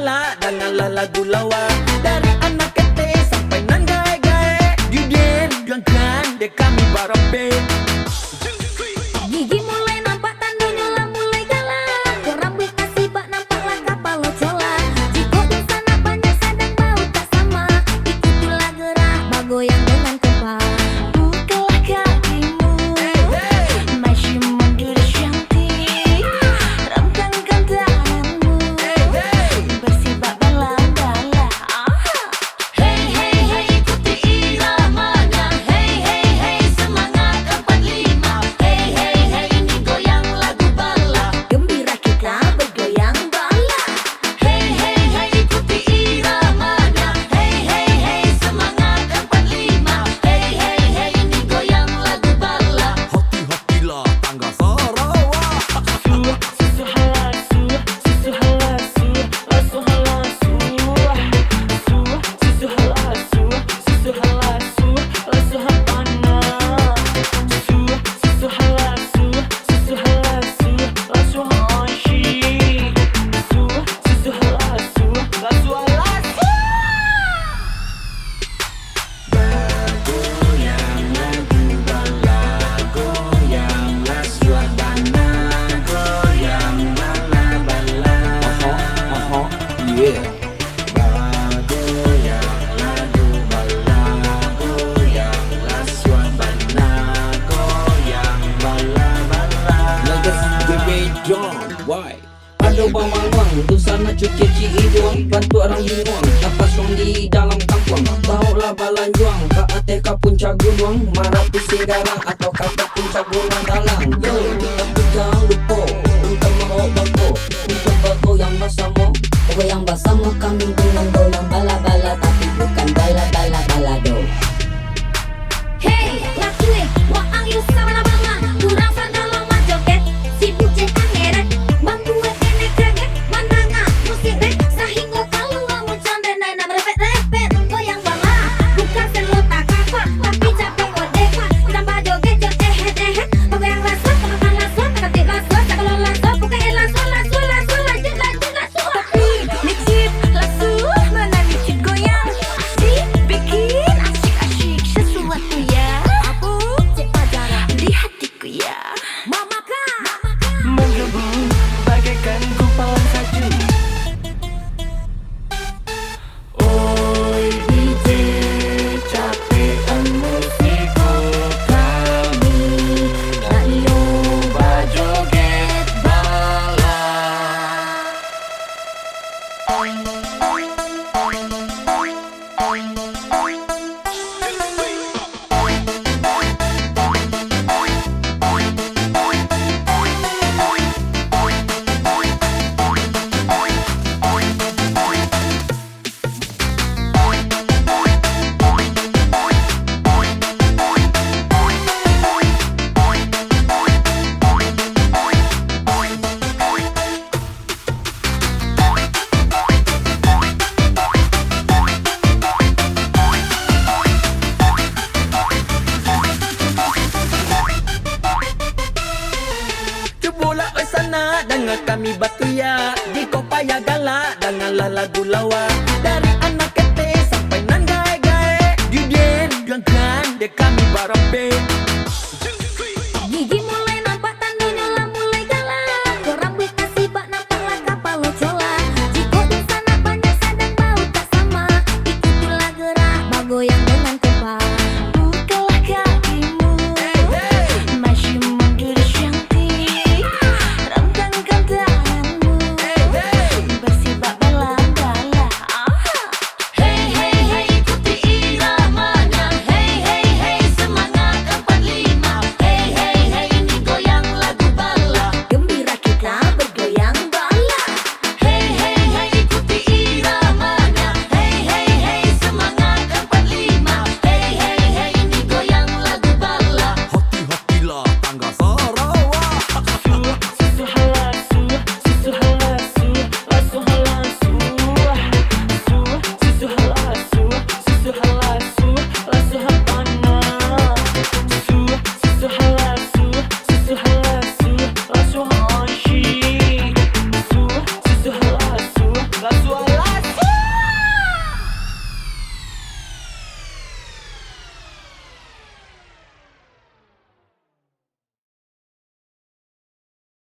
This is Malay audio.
galak dengan lagu lawa. Dari anak kete sampai nan gae-gae, Diden gangkan de kami barape. Gigi mulai nampak tanda nyola mulai galak. Rambut kasih bak nampak lah kapal lo cola. Jika di sana banyak sadang bau tak sama. Ikutilah gerak bagoyang dengan kebal. Bukalah kakimu, masih mundur cantik. Rentangkan tanganmu, bersibak bala-bala. Hey hey hey ikuti iramanya. Hey hey hey semangat 45. Hey hey hey ini goyang lagu bala. Gembira kita bergoyang bala. Hey hey hey ikuti iramanya. Hey hey hey semangat 45. Hey hey hey ini goyang lagu bala. Hati-hatilah tangga Sarawak. Susu halasu, susu halasu, lasu halasu. Susu halasu, susu halasu, lasu hapana. Susu halasu, susu halasu, lasu hanshi. Susu halasu, lasu halasu. Goyang lagu bala, goyanglah suasana, goyang bala-bala. Yeah. Goyang lagu bala, goyanglah suasana, goyang bala-bala. Legacy Gebedong, why? Ada bawang tu sana cuci hidung, bantu orang bingung, dapat suang di dalam kampung. Bawa balanjuang ke atas ke puncak gunung, marah pusing garang atau kata puncak gunung dalang. Yo, tapi jangan lupa untuk mau bako, untuk bergoyang bersama. Goyang bersama kami dengan goyang bala-bala, tapi bukan bala-bala balado. Hey, lakue, waang yu sabana banga. Kurang sadalo majoget, si buce angeret. Bangkue kene kreget, mandanga musik rek. Sahingo kalua muncul dan nana merepet-repet. Goyang bala, bukan selo tak kapak, tapi capek odeka. Tambah joget jo tehet-tehet. Goyang laso, kemakan laso, takatik laso, takalon laso, bukain laso, laso, laso, lanjut, lanjut, laso. Tapi, nicip laso, mana nicip goyang. Asik, bikin asik-asik sesuatu ya. Aku cek pacaran di hatiku ya. Mama kak, Menggebu bagaikan gumpalan salju. Oi DJ, capean musikku kami nak nyoba joget bala. Cubulah oi sana dengan kami batu ya. Di kopaya galak dengan lagu lawa. Dari anak kete sampai nan gae-gae, Diden gangkan de kami barape. gigi mulai